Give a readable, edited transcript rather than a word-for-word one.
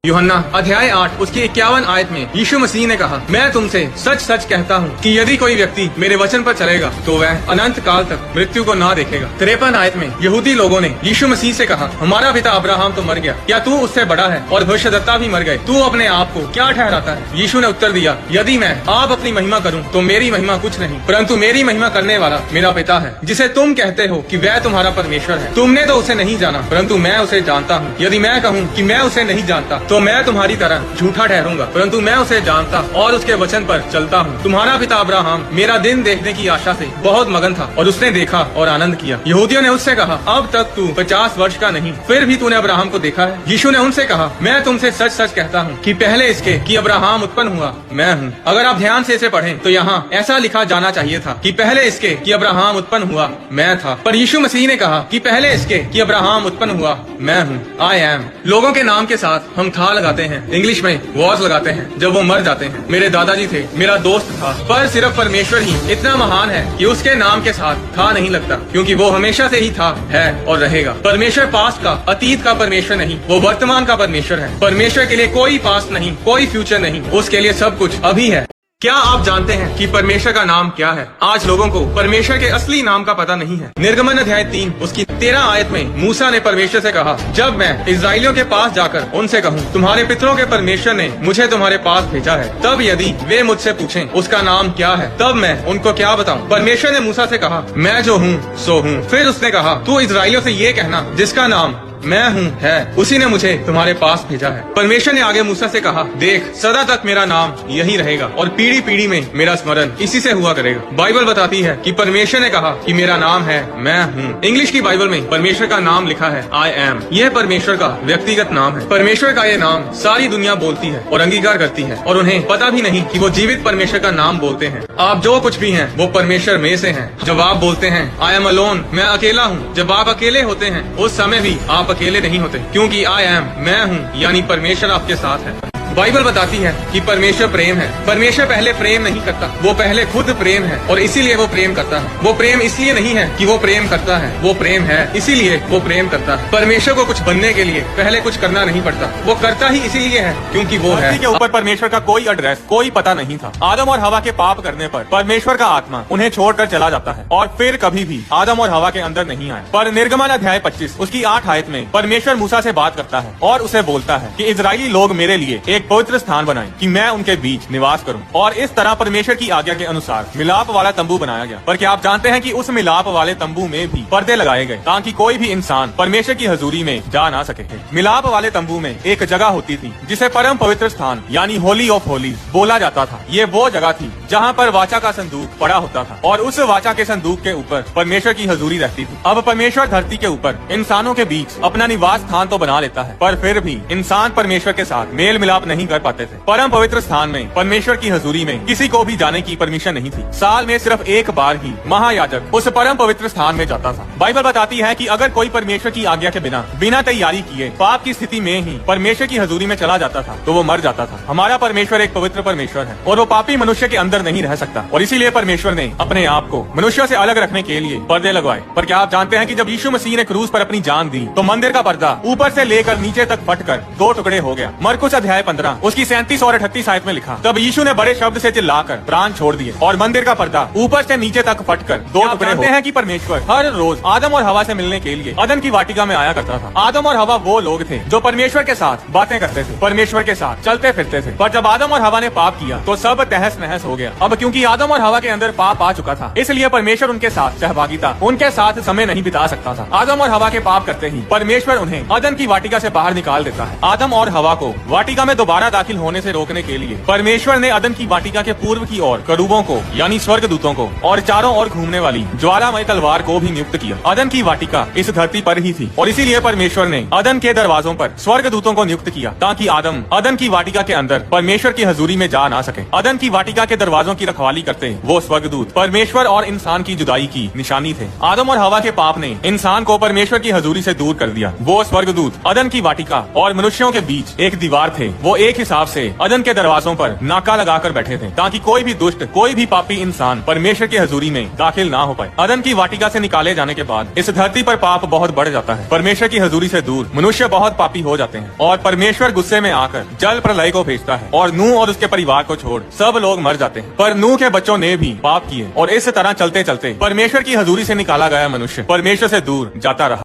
यूहन्ना अध्याय 8 उसकी 51 आयत में यीशु मसीह ने कहा, मैं तुमसे सच सच कहता हूँ कि यदि कोई व्यक्ति मेरे वचन पर चलेगा तो वह अनंत काल तक मृत्यु को ना देखेगा। 53 आयत में यहूदी लोगों ने यीशु मसीह से कहा, हमारा पिता अब्राहम तो मर गया, क्या तू उससे बड़ा है? और भविष्यद्वक्ता भी मर गए, तू अपने आप को क्या ठहराता है? यीशु ने उत्तर दिया, यदि मैं आप अपनी महिमा करूँ तो मेरी महिमा कुछ नहीं, परंतु मेरी महिमा करने वाला मेरा पिता है, जिसे तुम कहते हो कि वह तुम्हारा परमेश्वर है। तुमने तो उसे नहीं जाना, परंतु मैं उसे जानता हूँ। यदि मैं कहूँ कि मैं उसे नहीं जानता तो मैं तुम्हारी तरह झूठा ठहरूंगा, परंतु मैं उसे जानता और उसके वचन पर चलता हूँ। तुम्हारा पिता अब्राहम मेरा दिन देखने की आशा से बहुत मगन था और उसने देखा और आनंद किया। यहूदियों ने उससे कहा, अब तक तू 50 वर्ष का नहीं, फिर भी तूने अब्राहम को देखा है? यीशु ने उनसे कहा, मैं तुमसे सच सच कहता हूँ कि पहले इसके कि अब्राहम उत्पन्न हुआ मैं हूँ। अगर आप ध्यान से इसे पढ़ें तो यहाँ ऐसा लिखा जाना चाहिए था कि पहले इसके कि अब्राहम उत्पन्न हुआ मैं था, पर यीशु मसीह ने कहा कि पहले इसके कि अब्राहम उत्पन्न हुआ मैं हूँ। I am. लोगों के नाम के साथ हम था लगाते हैं, इंग्लिश में वॉज लगाते हैं जब वो मर जाते हैं। मेरे दादाजी थे, मेरा दोस्त था, पर सिर्फ परमेश्वर ही इतना महान है कि उसके नाम के साथ था नहीं लगता, क्योंकि वो हमेशा से ही था, है और रहेगा। परमेश्वर पास्ट का, अतीत का परमेश्वर नहीं, वो वर्तमान का परमेश्वर है। परमेश्वर के लिए कोई पास्ट नहीं, कोई फ्यूचर नहीं, उसके लिए सब कुछ अभी है। क्या आप जानते हैं कि परमेश्वर का नाम क्या है? आज लोगों को परमेश्वर के असली नाम का पता नहीं है। निर्गमन अध्याय 3 उसकी 13 आयत में मूसा ने परमेश्वर से कहा, जब मैं इस्राएलियों के पास जाकर उनसे कहूँ, तुम्हारे पितरों के परमेश्वर ने मुझे तुम्हारे पास भेजा है, तब यदि वे मुझसे पूछें उसका नाम क्या है, तब मैं उनको क्या बताऊँ? परमेश्वर ने मूसा से कहा, मैं जो हूँ सो हूँ। फिर उसने कहा, तू इस्राएलियों से ये कहना, जिसका नाम मैं हूँ है, उसी ने मुझे तुम्हारे पास भेजा है। परमेश्वर ने आगे मूसा से कहा, देख सदा तक मेरा नाम यही रहेगा और पीढ़ी पीढ़ी में मेरा स्मरण इसी से हुआ करेगा। बाइबल बताती है कि परमेश्वर ने कहा कि मेरा नाम है मैं हूँ। इंग्लिश की बाइबल में परमेश्वर का नाम लिखा है आई एम। यह परमेश्वर का व्यक्तिगत नाम है। परमेश्वर का यह नाम सारी दुनिया बोलती है और अंगीकार करती है, और उन्हें पता भी नहीं कि वो जीवित परमेश्वर का नाम बोलते हैं। आप जो कुछ भी हैं वो परमेश्वर में से हैं। जब आप बोलते हैं आई एम अलोन, मैं अकेला हूँ, जब आप अकेले होते हैं उस समय भी आप अकेले नहीं होते, क्योंकि आई एम मैं हूँ, यानी परमेश्वर आपके साथ है। बाइबल बताती है कि परमेश्वर प्रेम है। परमेश्वर पहले प्रेम नहीं करता, वो पहले खुद प्रेम है और इसीलिए वो प्रेम करता है। वो प्रेम इसलिए नहीं है कि वो प्रेम करता है, वो प्रेम है इसीलिए वो प्रेम करता है। परमेश्वर को कुछ बनने के लिए पहले कुछ करना नहीं पड़ता, वो करता ही इसीलिए है क्योंकि वो है। के ऊपर परमेश्वर का कोई एड्रेस, कोई पता नहीं था। आदम और हवा के पाप करने पर परमेश्वर का आत्मा उन्हें छोड़कर चला जाता है और फिर कभी भी आदम और हवा के अंदर नहीं आया। पर निर्गमन अध्याय 25 उसकी 8 आयत में परमेश्वर मूसा से बात करता है और उसे बोलता है कि इजरायली लोग मेरे लिए एक पवित्र स्थान बनाएं कि मैं उनके बीच निवास करूं। और इस तरह परमेश्वर की आज्ञा के अनुसार मिलाप वाला तंबू बनाया गया। पर क्या आप जानते हैं कि उस मिलाप वाले तंबू में भी पर्दे लगाए गए ताकि कोई भी इंसान परमेश्वर की हजूरी में जा ना सके। मिलाप वाले तंबू में एक जगह होती थी जिसे परम पवित्र स्थान यानी होली ऑफ होली बोला जाता था। ये वो जगह थी जहाँ पर वाचा का संदूक पड़ा होता था और उस वाचा के संदूक के ऊपर परमेश्वर की हजूरी रहती थी। अब परमेश्वर धरती के ऊपर इंसानों के बीच अपना निवास स्थान तो बना लेता है, पर फिर भी इंसान परमेश्वर के साथ मेल मिलाप नहीं कर पाते थे। परम पवित्र स्थान में परमेश्वर की हजूरी में किसी को भी जाने की परमिशन नहीं थी। साल में सिर्फ एक बार ही महायाजक उस परम पवित्र स्थान में जाता था। बाइबल बताती है कि अगर कोई परमेश्वर की आज्ञा के बिना तैयारी किए पाप की स्थिति में ही परमेश्वर की हजूरी में चला जाता था तो वो मर जाता था। हमारा परमेश्वर एक पवित्र परमेश्वर है और वो पापी मनुष्य के अंदर नहीं रह सकता, और इसीलिए परमेश्वर ने अपने आप को मनुष्यों से अलग रखने के लिए पर्दे लगवाए। पर क्या आप जानते हैं कि जब यीशु मसीह ने क्रूस पर अपनी जान दी तो मंदिर का पर्दा ऊपर से लेकर नीचे तक फटकर 2 टुकड़े हो गया। मरकुस अध्याय 15 उसकी 37 और 38 आयत में लिखा, तब यीशु ने बड़े शब्द से चिल्लाकर प्राण छोड़ दिए और मंदिर का पर्दा ऊपर से नीचे तक फटकर 2 टुकड़े हो गए। हैं कि परमेश्वर हर रोज आदम और हवा से मिलने के लिए अदन की वाटिका में आया करता था। आदम और हवा वो लोग थे जो परमेश्वर के साथ बातें करते थे, परमेश्वर के साथ चलते फिरते थे। पर जब आदम और हवा ने पाप किया तो सब तहस नहस हो गया। अब क्योंकि आदम और हवा के अंदर पाप आ चुका था, इसलिए परमेश्वर उनके साथ सहभागिता, उनके साथ समय नहीं बिता सकता था। आदम और हवा के पाप करते ही परमेश्वर उन्हें अदन की वाटिका से बाहर निकाल देता है। आदम और हवा को वाटिका में दोबारा दाखिल होने से रोकने के लिए परमेश्वर ने अदन की वाटिका के पूर्व की ओर करूबों को यानी स्वर्ग दूतों को और चारों ओर घूमने वाली ज्वालामय तलवार को भी नियुक्त किया। अदन की वाटिका इस धरती पर ही थी और इसीलिए परमेश्वर ने अदन के दरवाजों पर स्वर्ग दूतों को नियुक्त किया ताकि आदम अदन की वाटिका के अंदर परमेश्वर की हजूरी में जा ना सके। अदन की वाटिका के दरवाजों की रखवाली करते वो स्वर्गदूत परमेश्वर और इंसान की जुदाई की निशानी थे। आदम और हवा के पाप ने इंसान को परमेश्वर की हजूरी से दूर कर दिया। वो स्वर्गदूत अदन की वाटिका और मनुष्यों के बीच एक दीवार थे। वो एक हिसाब से अदन के दरवाजों पर नाका लगाकर बैठे थे ताकि कोई भी दुष्ट, कोई भी पापी इंसान परमेश्वर की हजूरी में दाखिल ना हो पाए। अदन की वाटिका से निकाले जाने के बाद इस धरती पर पाप बहुत बढ़ जाता है। परमेश्वर की हजूरी से दूर मनुष्य बहुत पापी हो जाते हैं और परमेश्वर गुस्से में आकर जल प्रलय को भेजता है और नूह और उसके परिवार को छोड़ सब लोग मर जाते हैं। पर नूह के बच्चों ने भी पाप किए और इस तरह चलते चलते परमेश्वर की हजूरी से निकाला गया मनुष्य परमेश्वर से दूर जाता रहा।